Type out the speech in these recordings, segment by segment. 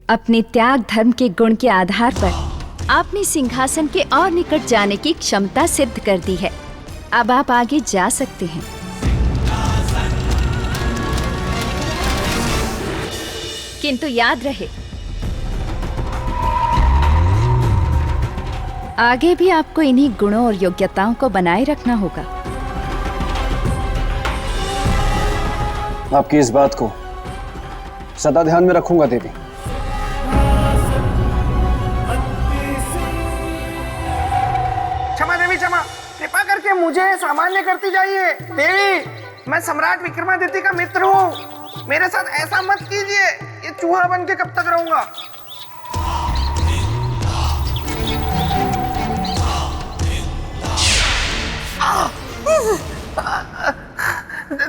अपने त्याग धर्म के गुण के आधार पर आपने सिंहासन के और निकट जाने की क्षमता सिद्ध कर दी है। अब आप आगे जा सकते हैं। किंतु याद रहे, आगे भी आपको इन्हीं गुणों और योग्यताओं को बनाए रखना होगा। आपकी इस बात को सदा ध्यान में रखूंगा देवी। क्षमा देवी क्षमा, कृपा करके मुझे सामान्य करती जाइए। देवी, मैं सम्राट विक्रमादित्य का मित्र हूँ, मेरे साथ ऐसा मत कीजिए। ये चूहा बन के कब तक रहूंगा?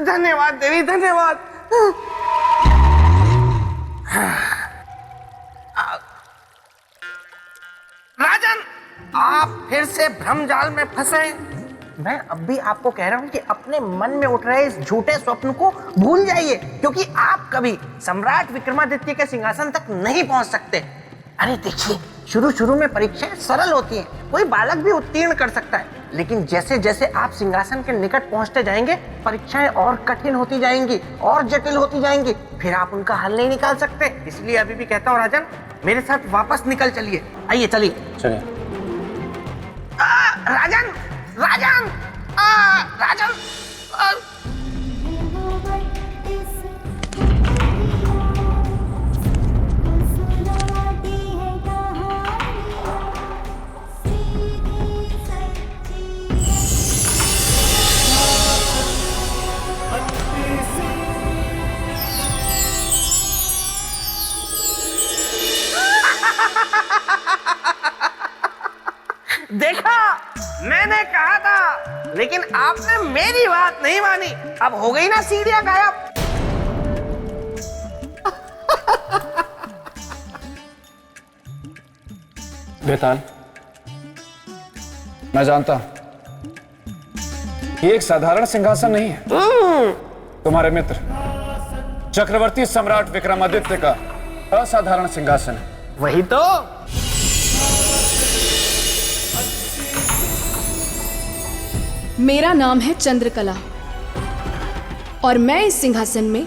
धन्यवाद देवी, धन्यवाद। राजन, आप फिर से भ्रम जाल में फंसे। मैं अब भी आपको कह रहा हूं कि अपने मन में उठ रहे इस झूठे स्वप्न को भूल जाइए, क्योंकि आप कभी सम्राट विक्रमादित्य के सिंहासन तक नहीं पहुंच सकते। अरे देखिए, शुरू शुरू में परीक्षाएं सरल होती हैं, कोई बालक भी उत्तीर्ण कर सकता है, लेकिन जैसे जैसे आप सिंहासन के निकट पहुंचते जाएंगे, परीक्षाएं और कठिन होती जाएंगी और जटिल होती जाएंगी, फिर आप उनका हल नहीं निकाल सकते। इसलिए अभी भी कहता हूँ राजन, मेरे साथ वापस निकल चलिए। आइए चलिए। चलिए। राजन, राजन, राजन, देखा, मैंने कहा था, लेकिन आपने मेरी बात नहीं मानी। अब हो गई ना सीढ़ियां गायब। बेताल, मैं जानता हूं ये एक साधारण सिंहासन नहीं है। तुम्हारे मित्र चक्रवर्ती सम्राट विक्रमादित्य का असाधारण सिंहासन है। वही तो। मेरा नाम है चंद्रकला और मैं इस सिंहासन में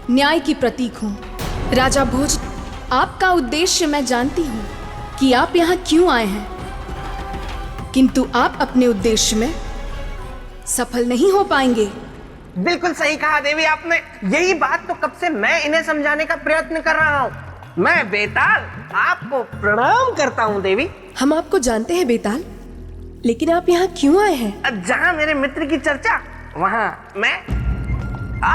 न्याय की प्रतीक हूँ। राजा भोज, आपका उद्देश्य मैं जानती हूँ कि आप यहाँ क्यों आए हैं, किंतु आप अपने उद्देश्य में सफल नहीं हो पाएंगे। बिल्कुल सही कहा देवी आपने। यही बात तो कब से मैं इन्हें समझाने का प्रयत्न कर रहा हूँ। मैं बेताल आपको प्रणाम करता हूँ देवी। हम आपको जानते हैं बेताल, लेकिन आप यहाँ क्यों आए हैं? जहाँ मेरे मित्र की चर्चा, वहाँ मैं।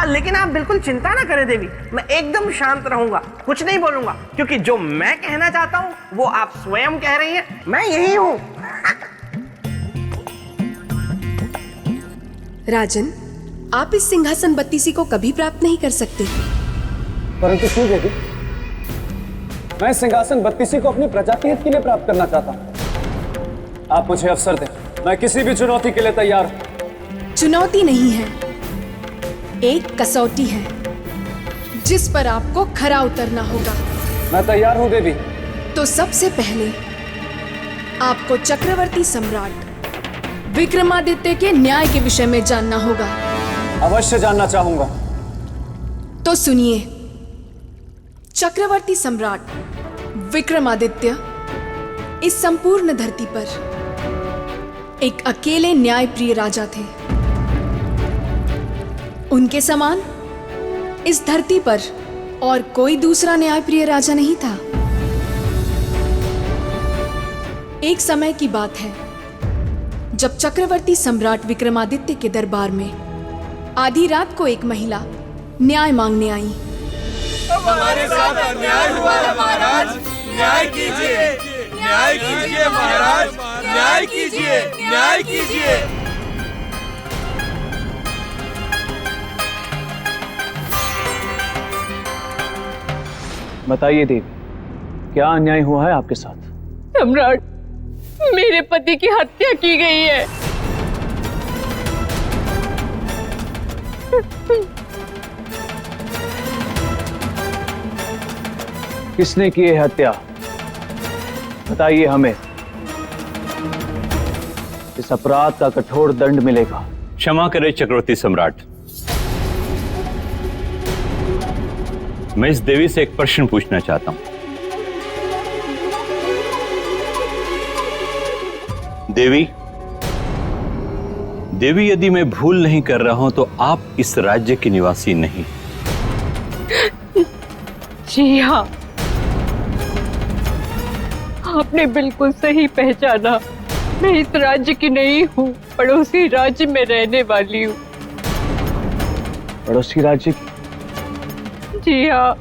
लेकिन आप बिल्कुल चिंता ना करें देवी, मैं एकदम शांत रहूंगा, कुछ नहीं बोलूंगा, क्योंकि जो मैं कहना चाहता हूँ वो आप स्वयं कह रही हैं। मैं यही हूँ। राजन, आप इस सिंहासन बत्तीसी को कभी प्राप्त नहीं कर सकते। परंतु क्यों देवी? मैं सिंहासन बत्तीसी को अपनी प्रजा के हित के लिए प्राप्त करना चाहता हूँ। आप मुझे अवसर दें, मैं किसी भी चुनौती के लिए तैयार हूं। चुनौती नहीं है, एक कसौटी है जिस पर आपको खरा उतरना होगा। मैं तैयार हूं देवी। तो सबसे पहले आपको चक्रवर्ती सम्राट विक्रमादित्य के न्याय के विषय में जानना होगा। अवश्य जानना चाहूंगा। तो सुनिए, चक्रवर्ती सम्राट विक्रमादित्य इस संपूर्ण धरती पर एक अकेले न्यायप्रिय राजा थे। उनके समान इस धरती पर और कोई दूसरा न्यायप्रिय राजा नहीं था। एक समय की बात है जब चक्रवर्ती सम्राट विक्रमादित्य के दरबार में आधी रात को एक महिला न्याय मांगने आई। हमारे साथ अन्याय हुआ है महाराज, न्याय कीजिए, न्याय कीजिए महाराज, न्याय कीजिए, न्याय कीजिए। बताइए देवी, क्या अन्याय हुआ है आपके साथ? सम्राट, मेरे पति की हत्या की गई है। किसने की है हत्या, बताइए हमें। इस अपराध का कठोर दंड मिलेगा। क्षमा करें चक्रवर्ती सम्राट, मैं इस देवी से एक प्रश्न पूछना चाहता हूं। देवी, यदि मैं भूल नहीं कर रहा हूं तो आप इस राज्य की निवासी नहीं। जी हाँ, आपने बिल्कुल सही पहचाना। मैं इस राज्य की नहीं हूँ, पड़ोसी राज्य में रहने वाली हूँ। पड़ोसी राज्य की? जी हाँ।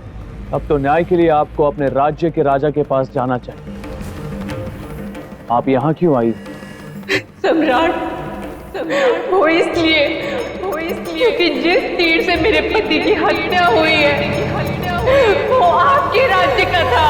अब तो न्याय के लिए आपको अपने राज्य के राजा के पास जाना चाहिए। आप यहाँ क्यों आई? सम्राट, वो इसलिए कि जिस तीर से मेरे पति की हत्या हुई है वो आपके राज्य का था।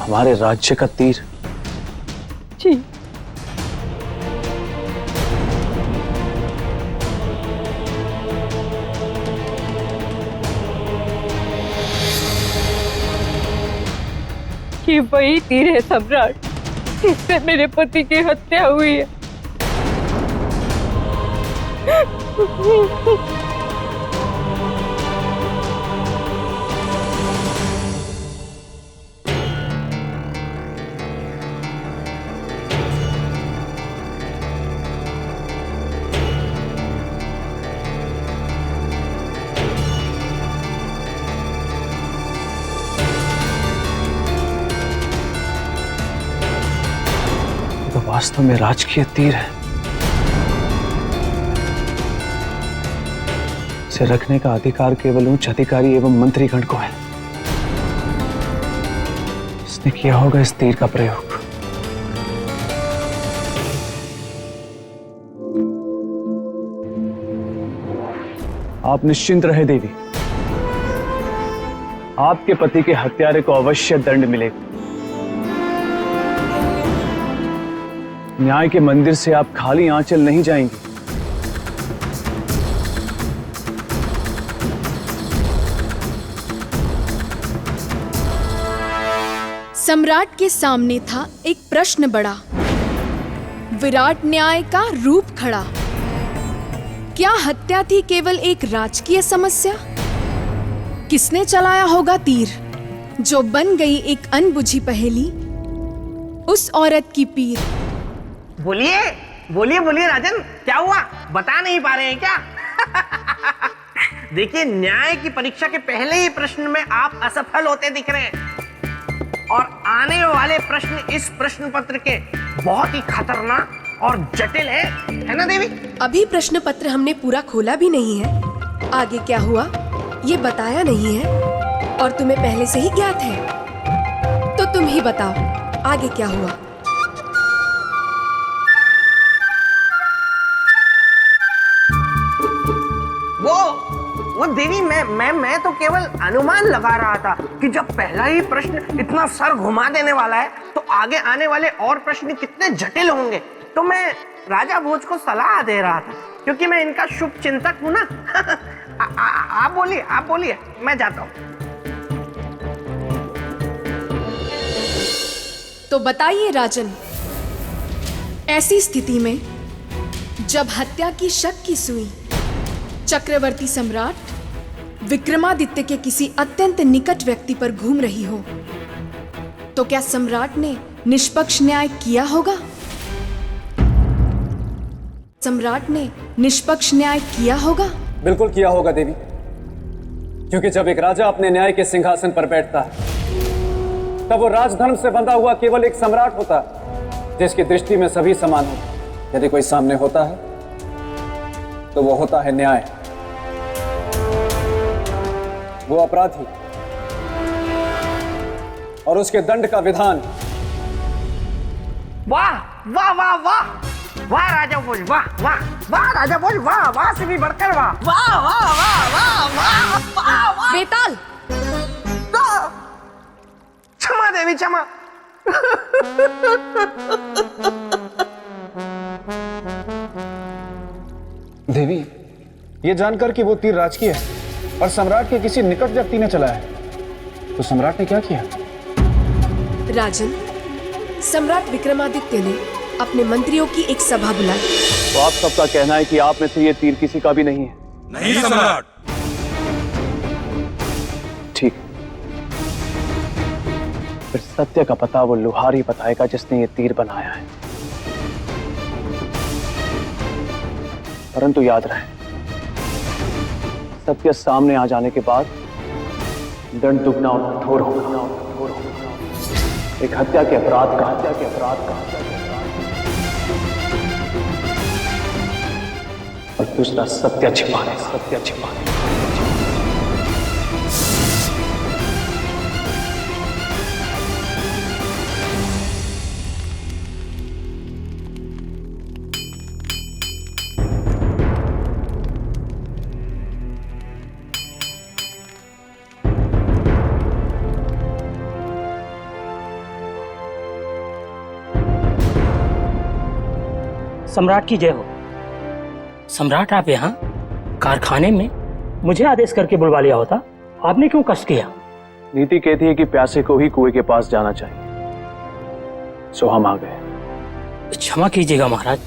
हमारे राज्य का तीर? जी। ये वही तीर है सम्राट, जिससे मेरे पति की हत्या हुई है। तो वास्तव में राजकीय तीर है। इसे रखने का अधिकार केवल उच्च अधिकारी एवं मंत्रीगण को है। इसने किया होगा इस तीर का प्रयोग। आप निश्चिंत रहे देवी, आपके पति के हत्यारे को अवश्य दंड मिलेगा। न्याय के मंदिर से आप खाली आंचल नहीं जाएंगे। सम्राट के सामने था एक प्रश्न बड़ा, विराट न्याय का रूप खड़ा। क्या हत्या थी केवल एक राजकीय समस्या? किसने चलाया होगा तीर, जो बन गई एक अनबुझी पहेली, उस औरत की पीर? बोलिए बोलिए बोलिए राजन, क्या हुआ? बता नहीं पा रहे हैं क्या? देखिए, न्याय की परीक्षा के पहले ही प्रश्न में आप असफल होते दिख रहे हैं, और आने वाले प्रश्न इस प्रश्न पत्र के बहुत ही खतरनाक और जटिल है ना देवी? अभी प्रश्न पत्र हमने पूरा खोला भी नहीं है। आगे क्या हुआ ये बताया नहीं है, और तुम्हें पहले से ही ज्ञात है। तो तुम ही बताओ आगे क्या हुआ। वो देवी, मैं तो केवल अनुमान लगा रहा था कि जब पहला ही प्रश्न इतना सर घुमा देने वाला है तो आगे आने वाले और प्रश्न कितने जटिल होंगे। तो मैं राजा भोज को सलाह दे रहा था, क्योंकि मैं इनका शुभ चिंतक हूं ना। आप बोलिए, मैं जाता हूं। तो बताइए राजन, ऐसी स्थिति में जब हत्या की शक की सुई चक्रवर्ती सम्राट विक्रमादित्य के किसी अत्यंत निकट व्यक्ति पर घूम रही हो, तो क्या सम्राट ने निष्पक्ष न्याय किया होगा? सम्राट ने निष्पक्ष न्याय किया होगा? बिल्कुल किया होगा देवी, क्योंकि जब एक राजा अपने न्याय के सिंहासन पर बैठता है तब वो राजधर्म से बंधा हुआ केवल एक सम्राट होता है, जिसकी दृष्टि में सभी समान हो। यदि कोई सामने होता है तो वो होता है न्याय। वो अपराधी और उसके दंड का विधान। वाह वाह वाह वाह वाह राजा भोज, वाह वाह वाह राजा भोज, वाह वाह से भी बढ़कर वाह, वाह वाह वाह वाह वाह वाह वाह। बेताल, क्षमा देवी क्षमा। देवी, ये जानकर कि वो तीर राजकीय है और सम्राट के किसी निकट व्यक्ति ने चलाया है, तो सम्राट ने क्या किया? राजन, सम्राट विक्रमादित्य ने अपने मंत्रियों की एक सभा बुलाई। तो आप सबका कहना है कि आप में से ये तीर किसी का भी नहीं है? नहीं सम्राट। ठीक, फिर सत्य का पता वो लुहार ही बताएगा जिसने ये तीर बनाया है। परंतु याद रहे, सत्य सामने आ जाने के बाद दंड दुगना और कठोर होगा। एक हत्या के अपराध का और दूसरा सत्य छिपाने। सम्राट की जय हो। सम्राट, आप यहाँ कारखाने में मुझे आदेश करके बुलवा लिया होता, आपने क्यों कष्ट किया? नीति कहती है कि प्यासे को ही कुएं के पास जाना चाहिए, सो हम आ गए। क्षमा कीजिएगा महाराज,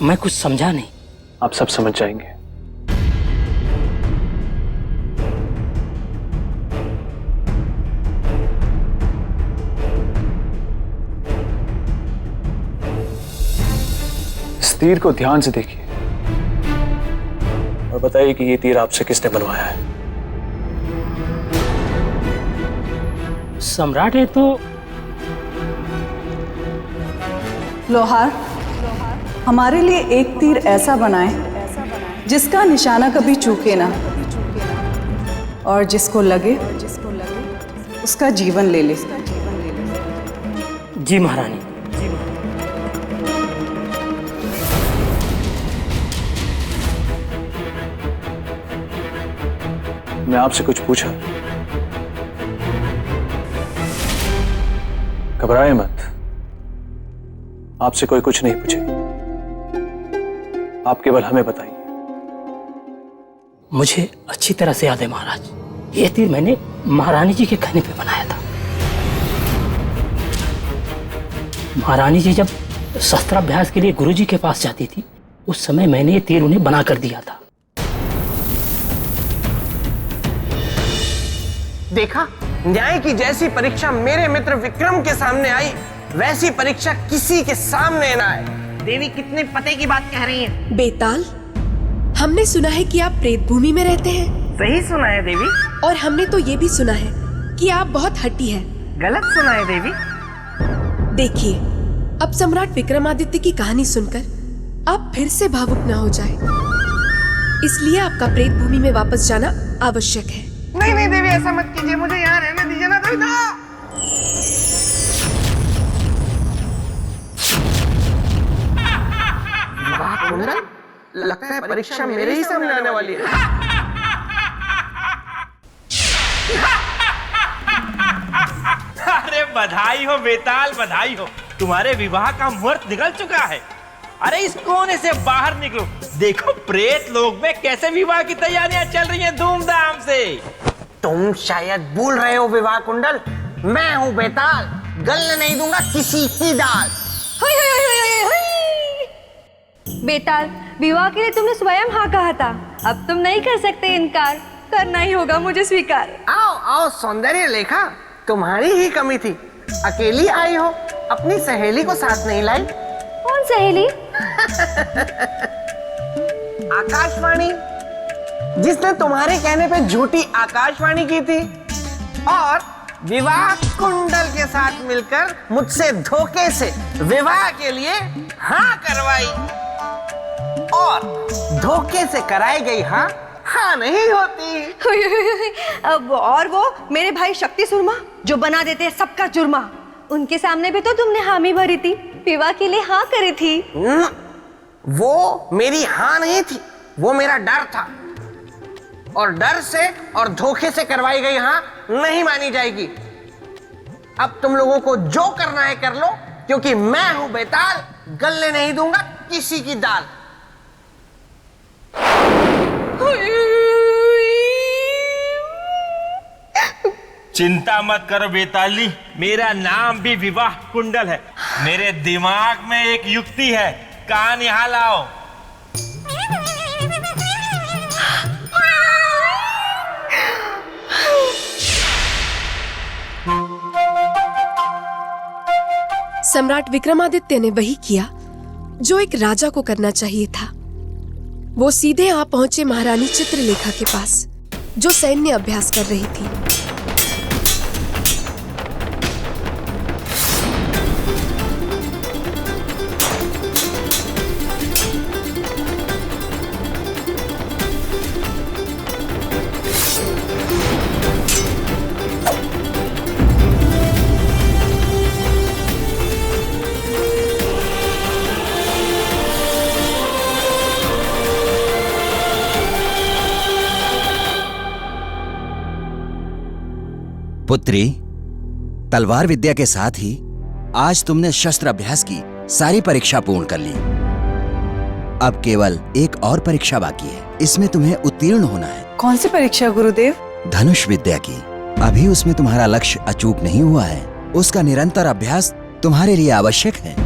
मैं कुछ समझा नहीं। आप सब समझ जाएंगे। इस तीर को ध्यान से देखिए और बताइए कि ये तीर आपसे किसने बनवाया है? सम्राट है तो लोहार, हमारे लिए एक तीर ऐसा बनाए जिसका निशाना कभी चूके ना, और जिसको लगे उसका जीवन ले ले। जी महारानी। मैं आपसे कुछ पूछा? घबराए मत, आपसे कोई कुछ नहीं पूछेगा। आप केवल हमें बताइए। मुझे अच्छी तरह से याद है महाराज, ये तीर मैंने महारानी जी के कहने पे बनाया था। महारानी जी जब शस्त्राभ्यास के लिए गुरुजी के पास जाती थी, उस समय मैंने ये तीर उन्हें बना कर दिया था। देखा, न्याय की जैसी परीक्षा मेरे मित्र विक्रम के सामने आई, वैसी परीक्षा किसी के सामने ना आए। देवी कितने पते की बात कह रही हैं? बेताल, हमने सुना है कि आप प्रेत भूमि में रहते हैं। सही सुना है देवी। और हमने तो ये भी सुना है कि आप बहुत हट्टी हैं। गलत सुना है देवी। देखिए, अब सम्राट विक्रमादित्य की कहानी सुनकर आप फिर से भावुक ना हो जाए, इसलिए आपका प्रेत भूमि में वापस जाना आवश्यक है। नहीं नहीं देवी, ऐसा मत कीजिए, मुझे यहाँ रहने दीजिए ना देवी। वाह कुंडल, लगता है परीक्षा मेरे ही सामने आने वाली है। अरे बधाई हो बेताल, बधाई हो, तुम्हारे विवाह का मुहूर्त निकल चुका है। अरे इस कोने से बाहर निकलो, देखो प्रेत लोक में कैसे विवाह की तैयारियां चल रही हैं धूमधाम से। तुम शायद भूल रहे हो विवाह कुंडल, मैं हूँ बेताल, गलने नहीं दूंगा किसी की दाल। बेताल, विवाह के लिए तुमने स्वयं हाँ कहा था, अब तुम नहीं कर सकते इनकार, करना ही होगा मुझे स्वीकार। आओ आओ सौंदर्य लेखा, तुम्हारी ही कमी थी, अकेली आई हो, अपनी सहेली को साथ नहीं लाई। कौन सहेली? आकाशवाणी, जिसने तुम्हारे कहने पे झूठी आकाशवाणी की थी और विवाह कुंडल के साथ मिलकर मुझसे धोखे से विवाह के लिए हाँ करवाई, और धोखे से कराई गई हाँ नहीं होती। अब और वो मेरे भाई शक्ति सुरमा, जो बना देते हैं सबका जुर्मा। उनके सामने भी तो तुमने हामी भरी थी, विवाह के लिए हाँ करी थी। वो मेरी हाँ नहीं थी, वो मेरा डर था। और डर से और धोखे से करवाई गई हाँ नहीं मानी जाएगी। अब तुम लोगों को जो करना है कर लो, क्योंकि मैं हूं बेताल, गलने नहीं दूंगा किसी की दाल। चिंता मत करो बेताली, मेरा नाम भी विवाह कुंडल है। मेरे दिमाग में एक युक्ति है, कान यहां लाओ। सम्राट विक्रमादित्य ने वही किया जो एक राजा को करना चाहिए था। वो सीधे आ पहुंचे महारानी चित्रलेखा के पास, जो सैन्य अभ्यास कर रही थी। पुत्री, तलवार विद्या के साथ ही आज तुमने शस्त्र अभ्यास की सारी परीक्षा पूर्ण कर ली। अब केवल एक और परीक्षा बाकी है, इसमें तुम्हें उत्तीर्ण होना है। कौन सी परीक्षा गुरुदेव? धनुष विद्या की। अभी उसमें तुम्हारा लक्ष्य अचूक नहीं हुआ है, उसका निरंतर अभ्यास तुम्हारे लिए आवश्यक है।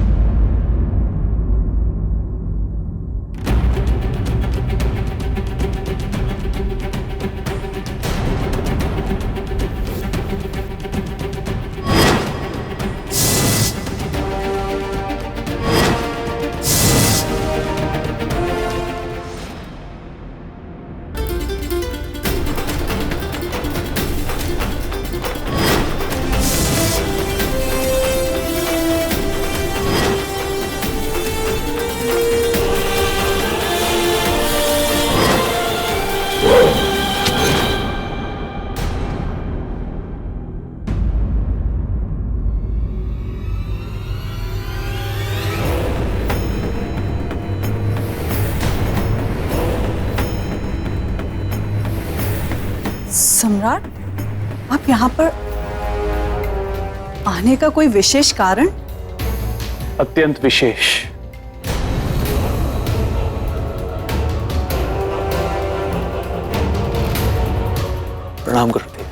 सम्राट, आप यहाँ पर आने का कोई विशेष कारण? अत्यंत विशेष। प्रणाम गुरुदेव।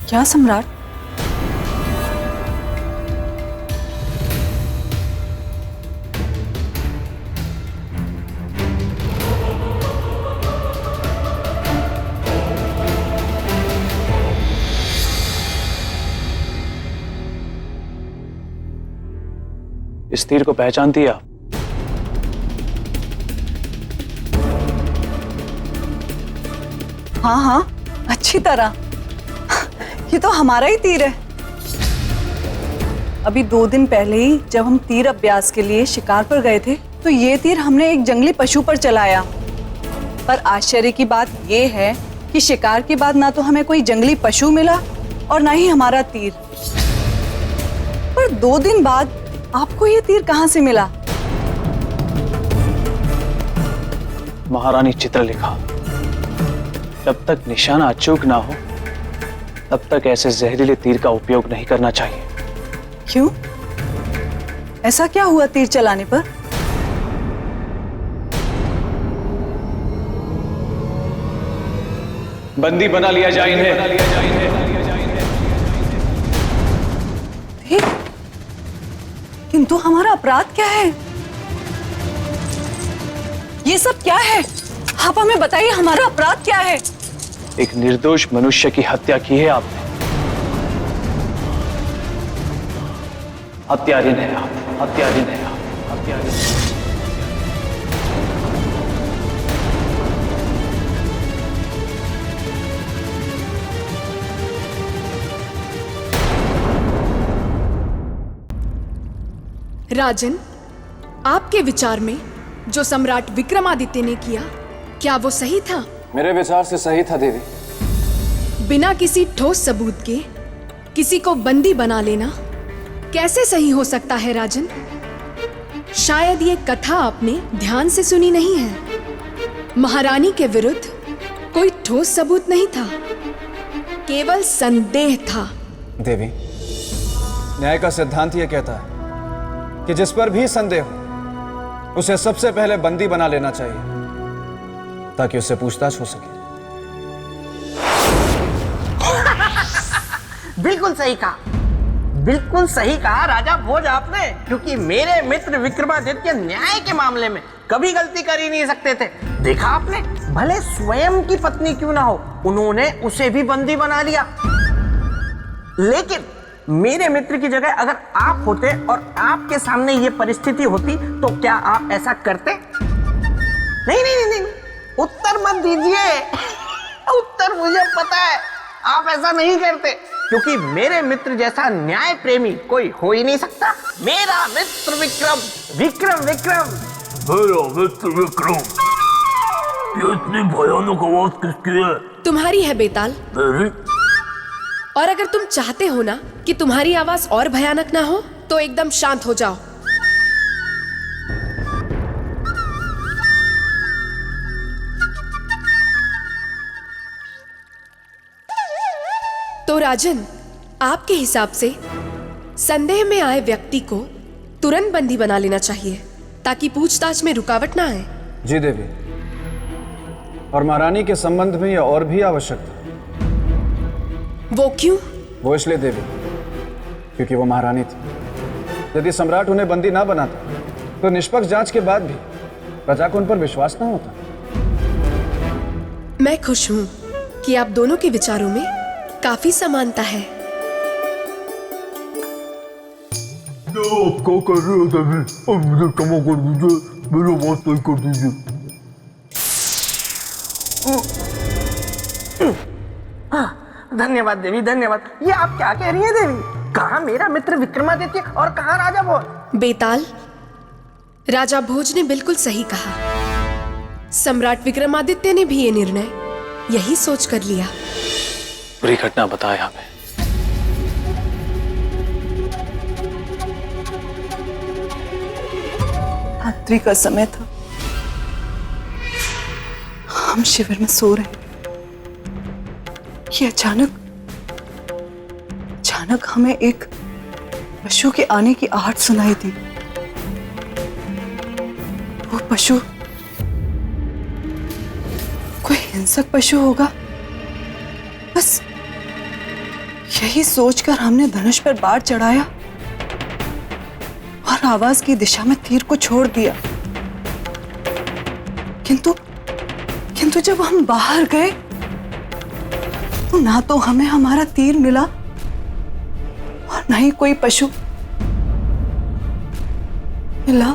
क्या सम्राट? इस तीर को पहचानती आप? हाँ हाँ, अच्छी तरह। ये तो हमारा ही तीर है। अभी 2 दिन पहले ही जब हम तीर अभ्यास के लिए शिकार पर गए थे, तो ये तीर हमने एक जंगली पशु पर चलाया। पर आश्चर्य की बात ये है कि शिकार के बाद ना तो हमें कोई जंगली पशु मिला और ना ही हमारा तीर। पर 2 दिन बाद आपको ये तीर कहां से मिला? महारानी चित्रलेखा, जब तक निशाना अचूक ना हो तब तक ऐसे जहरीले तीर का उपयोग नहीं करना चाहिए। क्यों? ऐसा क्या हुआ तीर चलाने पर? बंदी बना लिया जाए इन्हें। किंतु हमारा अपराध क्या है? ये सब क्या है? आप हमें बताइए, हमारा अपराध क्या है? एक निर्दोष मनुष्य की हत्या की है आपने। हत्यारीन है आप, हत्यारीन है आप, हत्यारीन। राजन, आपके विचार में जो सम्राट विक्रमादित्य ने किया, क्या वो सही था? मेरे विचार से सही था देवी। बिना किसी ठोस सबूत के किसी को बंदी बना लेना कैसे सही हो सकता है राजन? शायद ये कथा आपने ध्यान से सुनी नहीं है। महारानी के विरुद्ध कोई ठोस सबूत नहीं था, केवल संदेह था। देवी, न्याय का सिद्धांत ये कहता है कि जिस पर भी संदेह हो उसे सबसे पहले बंदी बना लेना चाहिए ताकि उससे पूछताछ हो सके। बिल्कुल सही कहा, बिल्कुल सही कहा राजा भोज आपने, क्योंकि मेरे मित्र विक्रमादित्य न्याय के मामले में कभी गलती कर ही नहीं सकते थे। देखा आपने, भले स्वयं की पत्नी क्यों ना हो, उन्होंने उसे भी बंदी बना लिया। लेकिन मेरे मित्र की जगह अगर आप होते और आपके सामने ये परिस्थिति होती तो क्या आप ऐसा करते? नहीं नहीं नहीं, नहीं। उत्तर मत दीजिए, उत्तर मुझे पता है, आप ऐसा नहीं करते, क्योंकि मेरे मित्र जैसा न्याय प्रेमी कोई हो ही नहीं सकता। मेरा मित्र विक्रम, विक्रम विक्रम, मेरा मित्र विक्रम। ये इतनी भयानक आवाज किसकी है? तुम्हारी है बेताल। मेरी? और अगर तुम चाहते हो ना कि तुम्हारी आवाज और भयानक ना हो तो एकदम शांत हो जाओ। तो राजन, आपके हिसाब से संदेह में आए व्यक्ति को तुरंत बंदी बना लेना चाहिए ताकि पूछताछ में रुकावट ना आए। जी देवी, और महारानी के संबंध में यह और भी आवश्यक था। वो क्यों? वो इसलिए देवी क्योंकि वो महारानी थी। यदि सम्राट उन्हें बंदी ना बनाता तो निष्पक्ष जांच के बाद भी प्रजा को उन पर विश्वास ना होता। मैं खुश हूं कि आप दोनों के विचारों में काफी समानता है। आप क्या कर रहे हो देवी? अब मुझे क्षमा कर दीजिए, मेरी बात तय कर दीजिए। धन्यवाद देवी, धन्यवाद। ये आप क्या कह रही हैं देवी? कहाँ मेरा मित्र विक्रमादित्य और कहाँ राजा भोज? बेताल, राजा भोज ने बिल्कुल सही कहा। सम्राट विक्रमादित्य ने भी ये निर्णय यही सोच कर लिया। पूरी घटना बताएं हमें। रात्रि का समय था, हम शिविर में सो रहे। ये अचानक हमें एक पशु के आने की आहट सुनाई दी। वो पशु कोई हिंसक पशु होगा, बस यही सोचकर हमने धनुष पर बाढ़ चढ़ाया और आवाज की दिशा में तीर को छोड़ दिया। किंतु जब हम बाहर गए तो ना तो हमें हमारा तीर मिला और ना ही कोई पशु मिला,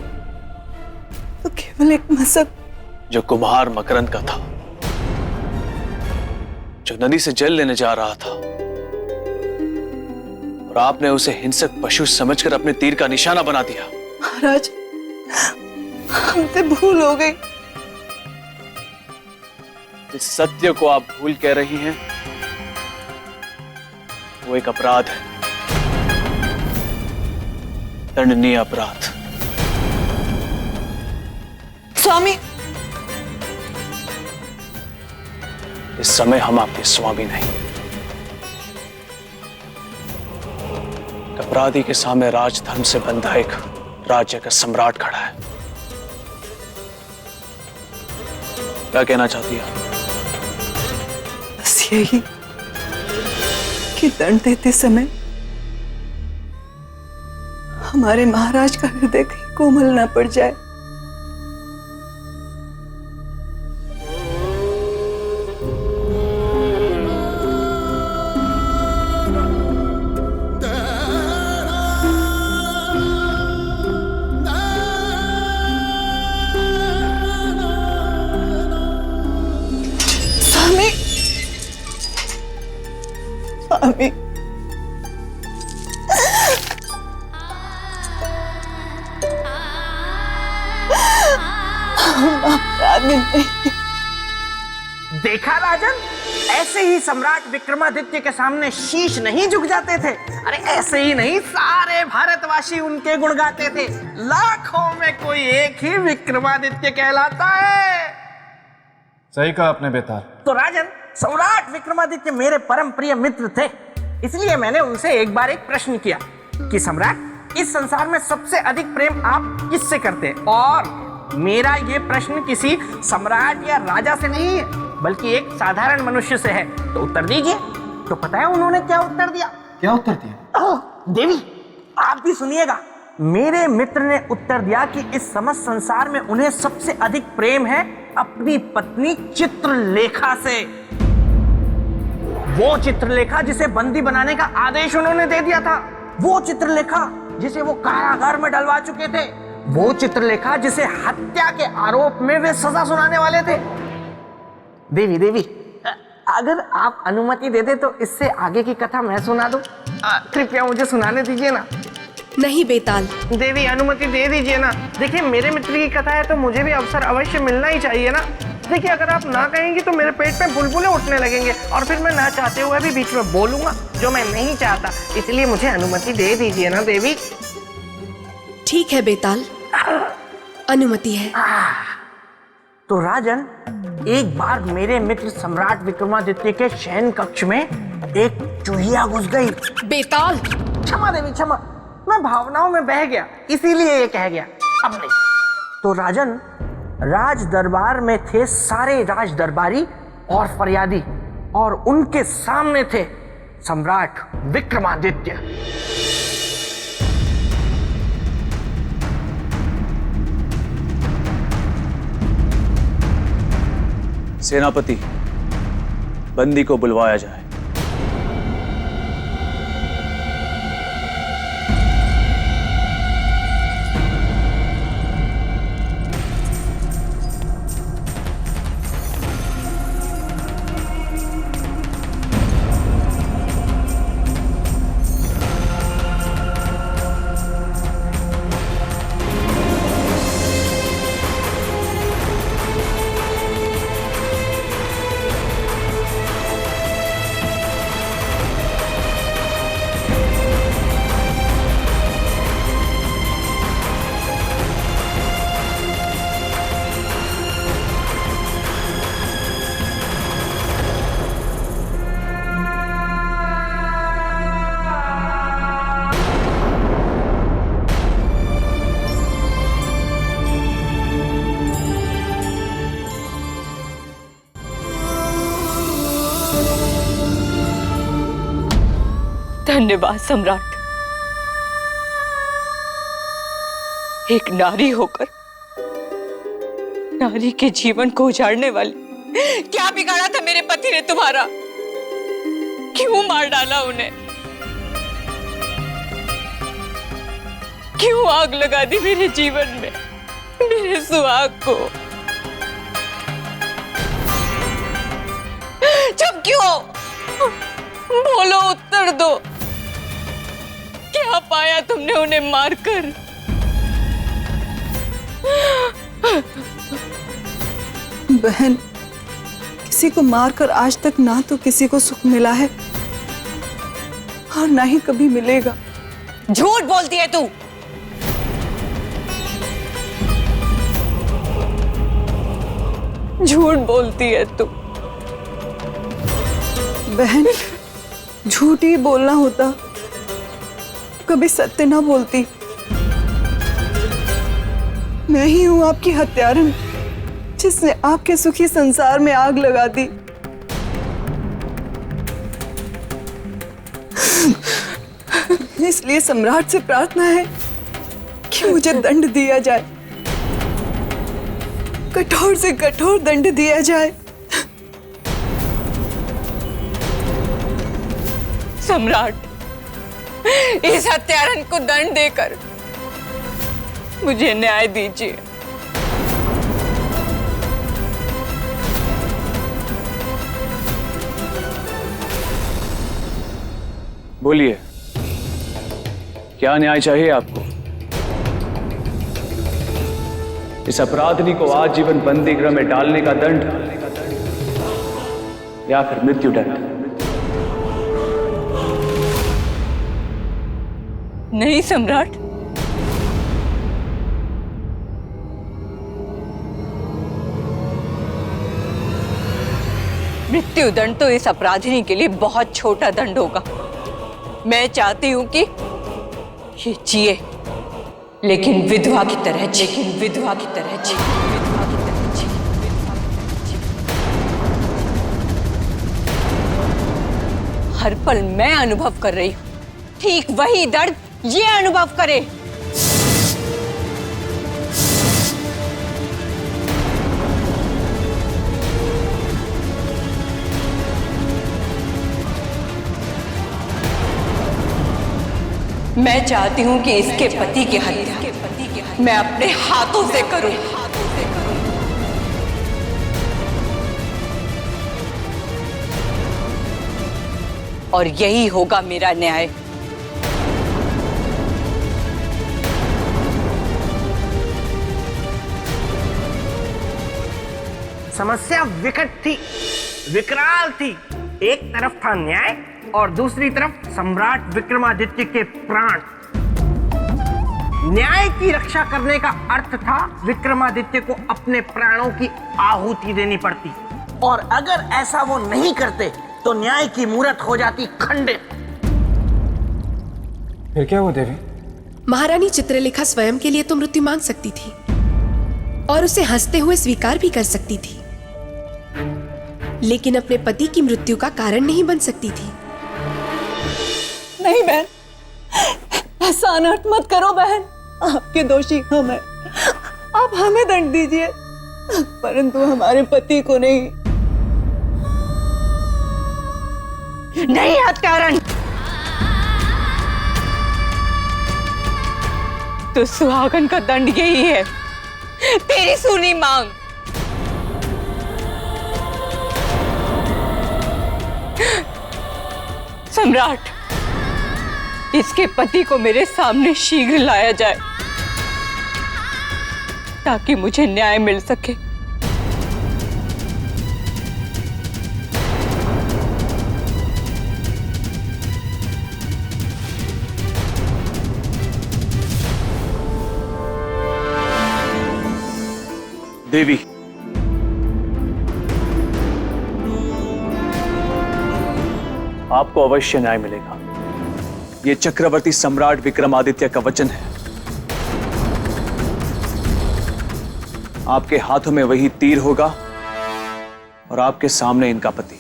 तो केवल एक मशक जो कुम्हार मकरंद का था, जो नदी से जल लेने जा रहा था, और आपने उसे हिंसक पशु समझकर अपने तीर का निशाना बना दिया। महाराज, हमसे भूल हो गई। इस सत्य को आप भूल कह रही हैं, वो एक अपराध है, दंडनीय अपराध। स्वामी, इस समय हम आपके स्वामी नहीं। अपराधी के सामने राजधर्म से बंधा एक राज्य का सम्राट खड़ा है। क्या कहना चाहती है? बस यही कि दंड देते समय हमारे महाराज का हृदय कहीं कोमल ना पड़ जाए। स्वामी, स्वामी, देखा राजन, ऐसे ही सम्राट विक्रमादित्य के सामने शीश नहीं झुक जाते थे। अरे ऐसे ही नहीं, सारे भारतवासी उनके गुण गाते थे। लाखों में कोई एक ही विक्रमादित्य कहलाता है। सही कहा आपने बेताल। तो राजन, सम्राट विक्रमादित्य मेरे परम प्रिय मित्र थे, इसलिए मैंने उनसे एक बार एक प्रश्न किया कि सम्राट, इस संसार में सबसे अधिक प्रेम आप किससे करते हैं? और मेरा ये प्रश्न किसी सम्राट या राजा से नहीं है, बल्कि एक साधारण मनुष्य से है, तो उत्तर दीजिए। तो पता है उन्होंने क्या उत्तर दिया? क्या उत्तर दिया? देवी, आप भी सुनिएगा। मेरे मित्र ने उत्तर दिया कि इस समस्त संसार में उन्हें सबसे अधिक प्रेम है अपनी पत्नी चित्रलेखा से। वो चित्रलेखा जिसे बंदी बनाने का आदेश उन्होंने दे दिया था, वो चित्रलेखा जिसे वो कारागार में डलवा चुके थे, वो चित्रलेखा जिसे हत्या के आरोप में वे सजा सुनाने वाले थे। देवी, अगर आप अनुमति दे दे तो इससे आगे की कथा मैं सुना दूं। कृपया मुझे सुनाने दीजिए ना। नहीं बेताल। देवी, अनुमति दे दीजिए ना। देखिए, मेरे मित्र की कथा है तो मुझे भी अवसर अवश्य मिलना ही चाहिए ना। देखिए, अगर आप ना कहेंगी तो मेरे पेट पे बुलबुलें उठने लगेंगे और फिर मैं ना चाहते हुए भी बीच में बोलूंगा, जो मैं नहीं चाहता। इसलिए मुझे अनुमति दे दीजिए ना देवी। ठीक है बेताल, अनुमति है। तो राजन, एक बार मेरे मित्र सम्राट विक्रमादित्य के शयन कक्ष में एक चूहिया घुस गई। बेताल! क्षमा देवी, क्षमा, मैं भावनाओं में बह गया, इसीलिए ये कह गया। अब नहीं। तो राजन, राज दरबार में थे सारे राज दरबारी और फरियादी, और उनके सामने थे सम्राट विक्रमादित्य। सेनापति, बंदी को बुलवाया जाए। धन्यवाद सम्राट। एक नारी होकर नारी के जीवन को उजाड़ने वाली, क्या बिगाड़ा था मेरे पति ने तुम्हारा? क्यों मार डाला उन्हें? क्यों आग लगा दी मेरे जीवन में, मेरे सुहाग को? चुप क्यों? बोलो, उत्तर दो। क्या पाया तुमने उन्हें मारकर? बहन, किसी को मारकर आज तक ना तो किसी को सुख मिला है और ना ही कभी मिलेगा। झूठ बोलती है तू। झूठ बोलती है तू। बहन, झूठ ही बोलना होता, कभी सत्य ना बोलती। मैं ही हूं आपकी हत्यारन, जिसने आपके सुखी संसार में आग लगा दी। इसलिए सम्राट से प्रार्थना है कि मुझे दंड दिया जाए, कठोर से कठोर दंड दिया जाए। सम्राट, इस हत्यारन को दंड देकर मुझे न्याय दीजिए। बोलिए, क्या न्याय चाहिए आपको? इस अपराधिनी को आजीवन बंदी गृह में डालने का दंड या फिर मृत्यु दंड? नहीं सम्राट, मृत्यु दंड तो इस अपराधिनी के लिए बहुत छोटा दंड होगा। मैं चाहती हूं कि ये जिए, लेकिन विधवा की तरह जिए, लेकिन विधवा की तरह जिए, विधवा की तरह जिए, विधवा की तरह जिए। हर पल मैं अनुभव कर रही हूं, ठीक वही दर्द ये अनुभव करे। मैं चाहती हूं कि इसके पति की हत्या मैं अपने हाथों से करूं। और यही होगा मेरा न्याय। समस्या विकट थी, विकराल थी। एक तरफ था न्याय और दूसरी तरफ सम्राट विक्रमादित्य के प्राण। न्याय की रक्षा करने का अर्थ था विक्रमादित्य को अपने प्राणों की आहुति देनी पड़ती, और अगर ऐसा वो नहीं करते तो न्याय की मूरत हो जाती खंडित। फिर क्या हुआ देवी? महारानी चित्रलेखा स्वयं के लिए तो मृत्यु मांग सकती थी और उसे हंसते हुए स्वीकार भी कर सकती थी, लेकिन अपने पति की मृत्यु का कारण नहीं बन सकती थी। नहीं बहन, ऐसा अनर्थ मत करो बहन। आपके दोषी हम हैं, आप हमें दंड दीजिए, परंतु हमारे पति को नहीं। नहीं हत्यारण, तो सुहागन का दंड यही है, तेरी सुनी मांग। सम्राट, इसके पति को मेरे सामने शीघ्र लाया जाए ताकि मुझे न्याय मिल सके। देवी, आपको अवश्य न्याय मिलेगा। ये चक्रवर्ती सम्राट विक्रमादित्य का वचन है। आपके हाथों में वही तीर होगा और आपके सामने इनका पति।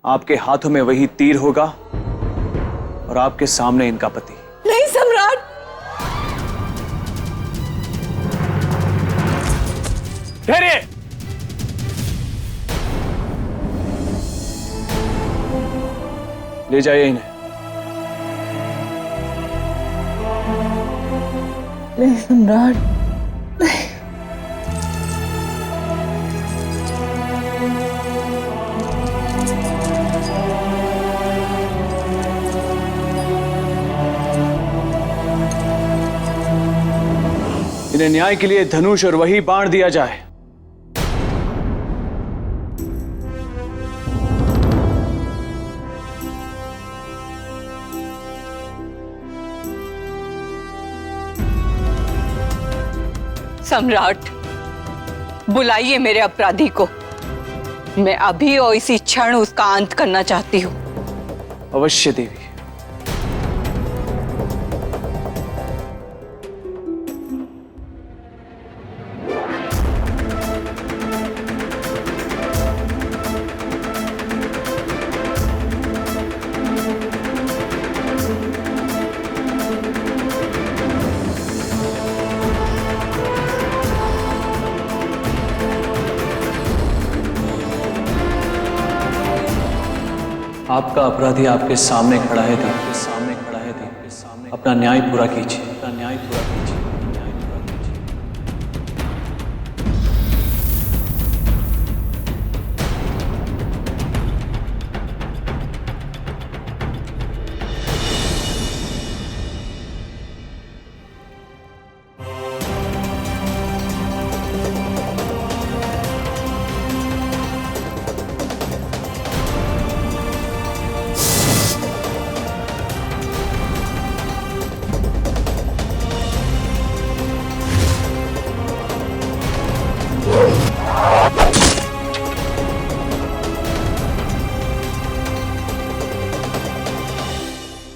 आपके हाथों में वही तीर होगा और आपके सामने इनका पति। नहीं सम्राट, ठहरिए। ले जाइए इन्हें। नहीं सम्राट, इन्हें न्याय के लिए धनुष और वही बाण दिया जाए। सम्राट, बुलाइए मेरे अपराधी को। मैं अभी और इसी क्षण उसका अंत करना चाहती हूँ। अवश्य देवी। आपका अपराधी आपके सामने खड़ा है देवी, आपके सामने खड़ा है देवी। अपना न्याय पूरा कीजिए, अपना न्याय पूरा कीजिए, न्याय पूरा कीजिए।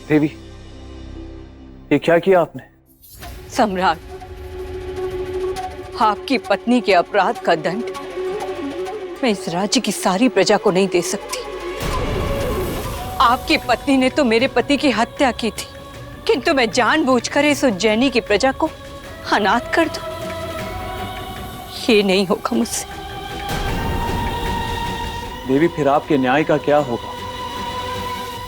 देवी, ये क्या किया आपने? सम्राट, आपकी पत्नी के अपराध का दंड मैं इस राज्य की सारी प्रजा को नहीं दे सकती। आपकी पत्नी ने तो मेरे पति की हत्या की थी, किंतु मैं जानबूझकर इस उज्जैनी की प्रजा को अनाथ कर दूं, ये नहीं होगा मुझसे। देवी, फिर आपके न्याय का क्या होगा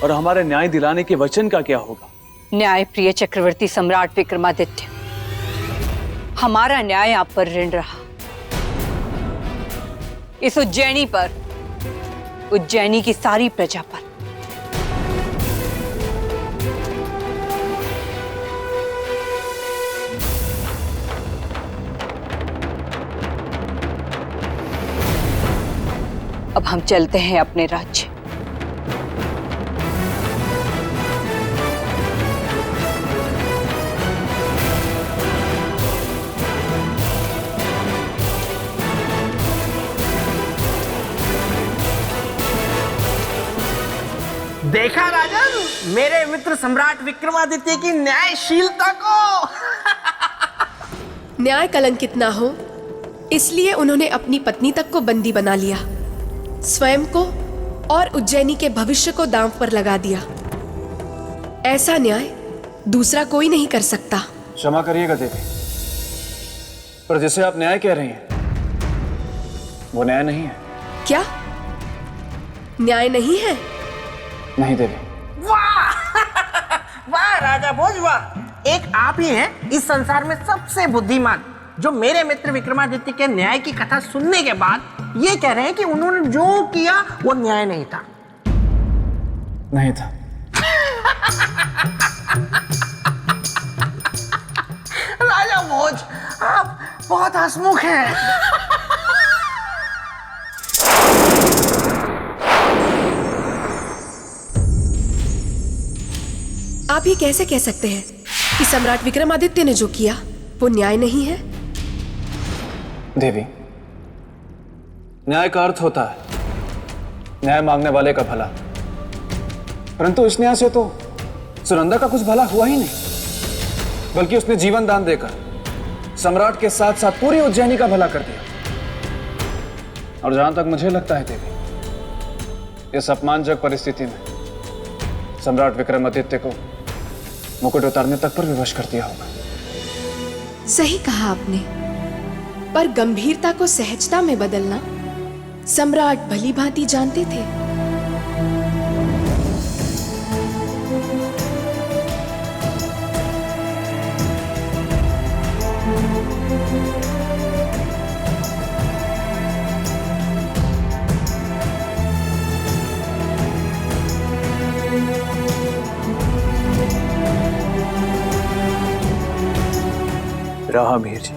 और हमारे न्याय दिलाने के वचन का क्या होगा? न्याय प्रिय चक्रवर्ती सम्राट विक्रमादित्य, हमारा न्याय आप पर ऋण रहा। इस उज्जैनी पर, उज्जैनी की सारी प्रजा पर। अब हम चलते हैं अपने राज्य। देखा राजन, मेरे मित्र सम्राट विक्रमादित्य की न्यायशीलता को। न्याय कलंकित ना हो, इसलिए उन्होंने अपनी पत्नी तक को बंदी बना लिया, स्वयं को और उज्जैनी के भविष्य को दांव पर लगा दिया। ऐसा न्याय दूसरा कोई नहीं कर सकता। क्षमा करिएगा देवी, पर जिसे आप न्याय कह रही हैं वो न्याय नहीं है। क्या न्याय नहीं है? नहीं देवी। वाह वाह राजा भोज, वाह। एक आप ही हैं इस संसार में सबसे बुद्धिमान जो मेरे मित्र विक्रमादित्य के न्याय की कथा सुनने के बाद ये कह रहे हैं कि उन्होंने जो किया वो न्याय नहीं था। नहीं था। राजा भोज, आप बहुत हंसमुख हैं। आप ये कैसे कह सकते हैं कि सम्राट विक्रमादित्य ने जो किया वो न्याय नहीं है? देवी, न्याय का अर्थ होता है न्याय मांगने वाले का भला, परंतु इस न्याय से तो सुनंदा का कुछ भला हुआ ही नहीं, बल्कि उसने जीवन दान देकर सम्राट के साथ साथ पूरी उज्जैनी का भला कर दिया। और जहां तक मुझे लगता है देवी, इस अपमानजनक परिस्थिति में सम्राट विक्रमादित्य को मुकुट उतारने तक पर विवश कर दिया होगा। सही कहा आपने, पर गंभीरता को सहजता में बदलना सम्राट भली भांति जानते थे। रहा मीर जी,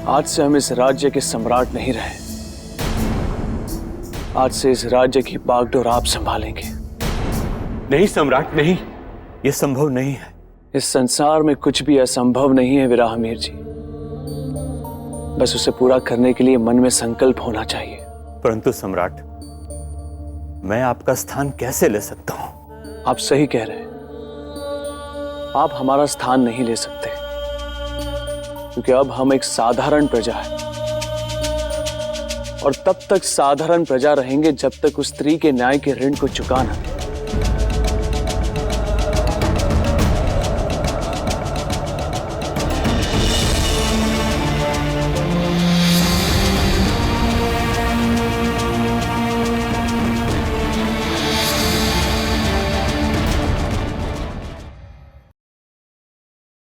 आज से हम इस राज्य के सम्राट नहीं रहे। आज से इस राज्य की बागडोर आप संभालेंगे। नहीं सम्राट, नहीं, यह संभव नहीं है। इस संसार में कुछ भी असंभव नहीं है विराह मीर जी, बस उसे पूरा करने के लिए मन में संकल्प होना चाहिए। परंतु सम्राट, मैं आपका स्थान कैसे ले सकता हूं? आप सही कह रहे हैं, आप हमारा स्थान नहीं ले सकते, क्योंकि अब हम एक साधारण प्रजा है और तब तक साधारण प्रजा रहेंगे जब तक उस स्त्री के न्याय के ऋण को चुका ना दे।